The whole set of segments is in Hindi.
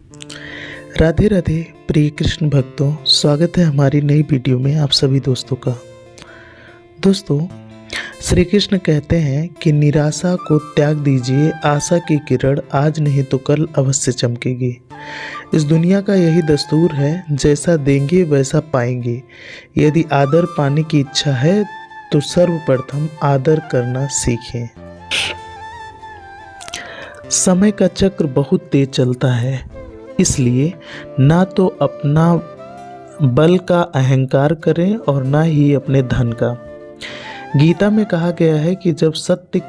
राधे राधे प्रिय कृष्ण भक्तों, स्वागत है हमारी नई वीडियो में आप सभी दोस्तों का। दोस्तों, श्री कृष्ण कहते हैं कि निराशा को त्याग दीजिए, आशा की किरण आज नहीं तो कल अवश्य चमकेगी। इस दुनिया का यही दस्तूर है, जैसा देंगे वैसा पाएंगे। यदि आदर पाने की इच्छा है तो सर्वप्रथम आदर करना सीखें। समय का चक्र बहुत तेज चलता है, इसलिए ना तो अपना बल का अहंकार करें और ना ही अपने धन का। गीता में कहा गया है कि जब सत्य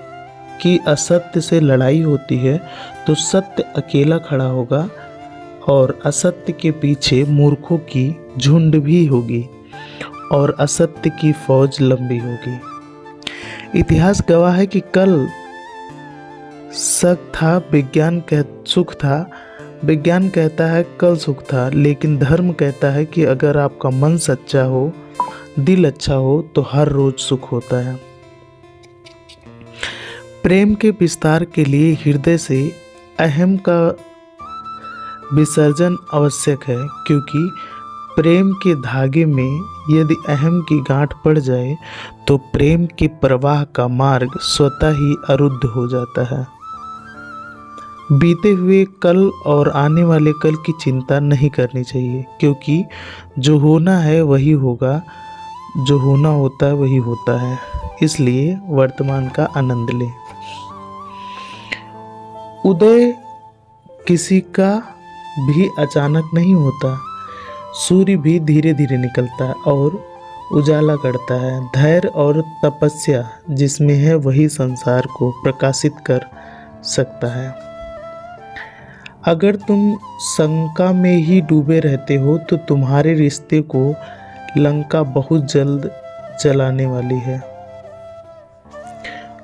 की असत्य से लड़ाई होती है तो सत्य अकेला खड़ा होगा और असत्य के पीछे मूर्खों की झुंड भी होगी और असत्य की फौज लंबी होगी। इतिहास गवाह है कि कल सुख था, विज्ञान कहता है कल सुख था, लेकिन धर्म कहता है कि अगर आपका मन सच्चा हो, दिल अच्छा हो तो हर रोज सुख होता है। प्रेम के विस्तार के लिए हृदय से अहम का विसर्जन आवश्यक है, क्योंकि प्रेम के धागे में यदि अहम की गांठ पड़ जाए तो प्रेम के प्रवाह का मार्ग स्वतः ही अरुद्ध हो जाता है। बीते हुए कल और आने वाले कल की चिंता नहीं करनी चाहिए, क्योंकि जो होना है वही होगा, जो होना होता है वही होता है। इसलिए वर्तमान का आनंद लें। उदय किसी का भी अचानक नहीं होता, सूर्य भी धीरे धीरे निकलता है और उजाला करता है। धैर्य और तपस्या जिसमें है वही संसार को प्रकाशित कर सकता है। अगर तुम शंका में ही डूबे रहते हो तो तुम्हारे रिश्ते को लंका बहुत जल्द जलाने वाली है।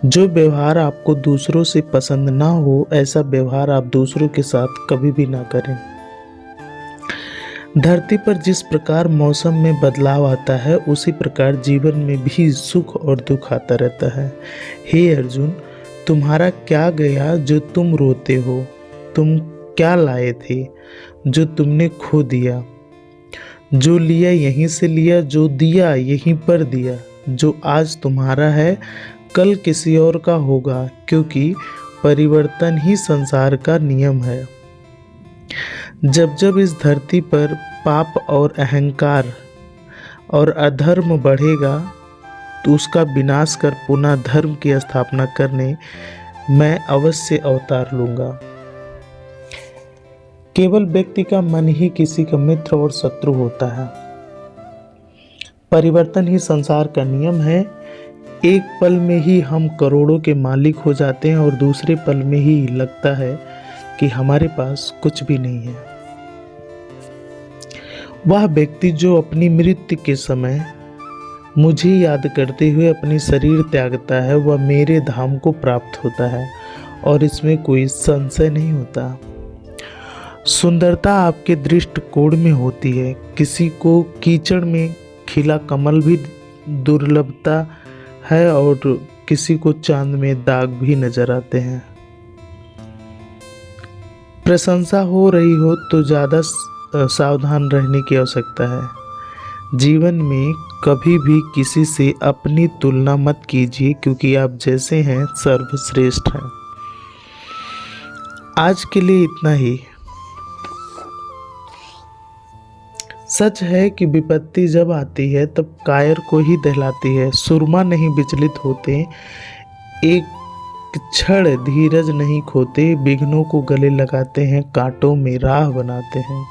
जो व्यवहार आपको दूसरों से पसंद ना हो, ऐसा व्यवहार आप दूसरों के साथ कभी भी ना करें। धरती पर जिस प्रकार मौसम में बदलाव आता है, उसी प्रकार जीवन में भी सुख और दुख आता रहता है। हे अर्जुन, तुम्हारा क्या गया जो तुम रोते हो? तुम क्या लाए थे जो तुमने खो दिया? जो लिया यहीं से लिया, जो दिया यहीं पर दिया। जो आज तुम्हारा है कल किसी और का होगा, क्योंकि परिवर्तन ही संसार का नियम है। जब जब इस धरती पर पाप और अहंकार और अधर्म बढ़ेगा तो उसका विनाश कर पुनः धर्म की स्थापना करने मैं अवश्य अवतार लूंगा। केवल व्यक्ति का मन ही किसी का मित्र और शत्रु होता है। परिवर्तन ही संसार का नियम है। एक पल में ही हम करोड़ों के मालिक हो जाते हैं और दूसरे पल में ही लगता है कि हमारे पास कुछ भी नहीं है। वह व्यक्ति जो अपनी मृत्यु के समय मुझे याद करते हुए अपनी शरीर त्यागता है, वह मेरे धाम को प्राप्त होता है और इसमें कोई संशय नहीं होता। सुंदरता आपके दृष्टिकोण में होती है। किसी को कीचड़ में खिला कमल भी दुर्लभता है और किसी को चांद में दाग भी नजर आते हैं। प्रशंसा हो रही हो तो ज़्यादा सावधान रहने की आवश्यकता है। जीवन में कभी भी किसी से अपनी तुलना मत कीजिए, क्योंकि आप जैसे हैं सर्वश्रेष्ठ हैं। आज के लिए इतना ही। सच है कि विपत्ति जब आती है तब कायर को ही दहलाती है। सुरमा नहीं विचलित होते, एक क्षण धीरज नहीं खोते, विघ्नों को गले लगाते हैं, कांटों में राह बनाते हैं।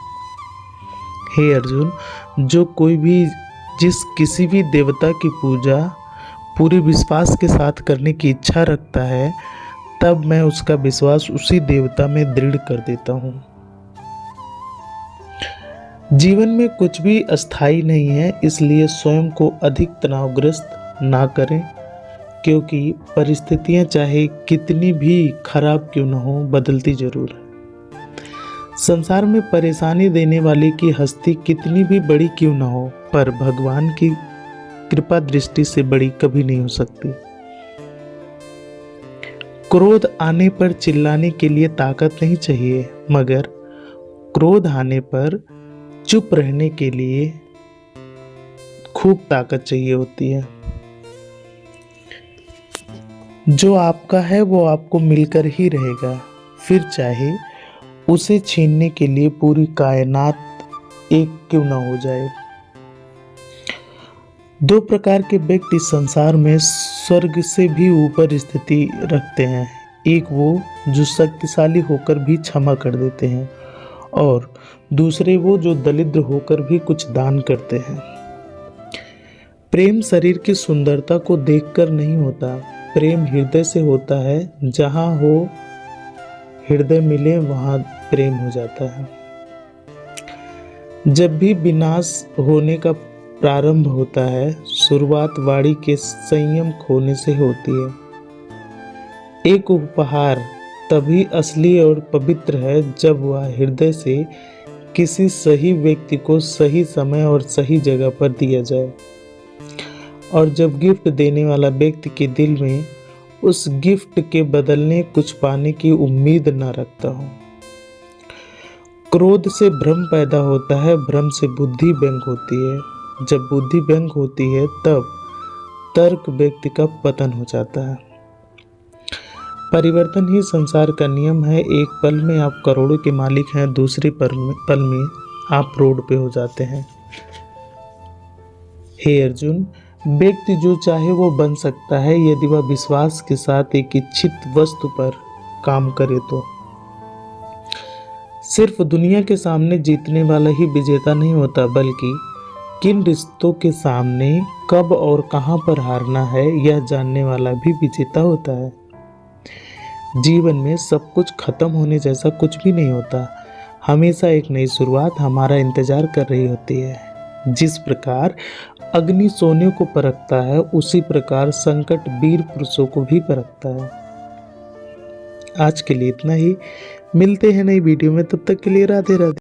हे अर्जुन, जो कोई भी किसी भी देवता की पूजा पूरे विश्वास के साथ करने की इच्छा रखता है, तब मैं उसका विश्वास उसी देवता में दृढ़ कर देता हूँ। जीवन में कुछ भी अस्थायी नहीं है, इसलिए स्वयं को अधिक तनावग्रस्त ना करें, क्योंकि परिस्थितियां चाहे कितनी भी खराब क्यों न हो, बदलती जरूर है। संसार में परेशानी देने वाले की हस्ती कितनी भी बड़ी क्यों न हो, पर भगवान की कृपा दृष्टि से बड़ी कभी नहीं हो सकती। क्रोध आने पर चिल्लाने के लिए ताकत नहीं चाहिए, मगर क्रोध आने पर चुप रहने के लिए खूब ताकत चाहिए होती है। जो आपका है वो आपको मिलकर ही रहेगा, फिर चाहे उसे छीनने के लिए पूरी कायनात एक क्यों ना हो जाए। दो प्रकार के व्यक्ति संसार में स्वर्ग से भी ऊपर स्थिति रखते हैं। एक वो जो शक्तिशाली होकर भी क्षमा कर देते हैं, और दूसरे वो जो दरिद्र होकर भी कुछ दान करते हैं। प्रेम शरीर की सुंदरता को देखकर नहीं होता, प्रेम हृदय से होता है। जहाँ हो हृदय मिले वहाँ प्रेम हो जाता है। जब भी विनाश होने का प्रारंभ होता है, शुरुआत वाणी के संयम खोने से होती है। एक उपहार तभी असली और पवित्र है जब वह हृदय से किसी सही व्यक्ति को सही समय और सही जगह पर दिया जाए, और जब गिफ्ट देने वाला व्यक्ति के दिल में उस गिफ्ट के बदलने कुछ पाने की उम्मीद न रखता हो। क्रोध से भ्रम पैदा होता है, भ्रम से बुद्धि व्यंग होती है। जब बुद्धि व्यंग होती है तब तर्क व्यक्ति का पतन हो जाता है। परिवर्तन ही संसार का नियम है। एक पल में आप करोड़ों के मालिक हैं, दूसरे पल में आप रोड पे हो जाते हैं। हे अर्जुन, व्यक्ति जो चाहे वो बन सकता है यदि वह विश्वास के साथ एक इच्छित वस्तु पर काम करे तो। सिर्फ दुनिया के सामने जीतने वाला ही विजेता नहीं होता, बल्कि किन रिश्तों के सामने कब और कहां पर हारना है यह जानने वाला भी विजेता होता है। जीवन में सब कुछ खत्म होने जैसा कुछ भी नहीं होता। हमेशा एक नई शुरुआत हमारा इंतजार कर रही होती है। जिस प्रकार अग्नि सोने को परखता है, उसी प्रकार संकट वीर पुरुषों को भी परखता है। आज के लिए इतना ही। मिलते हैं नई वीडियो में, तब तक के लिए राधे राधे।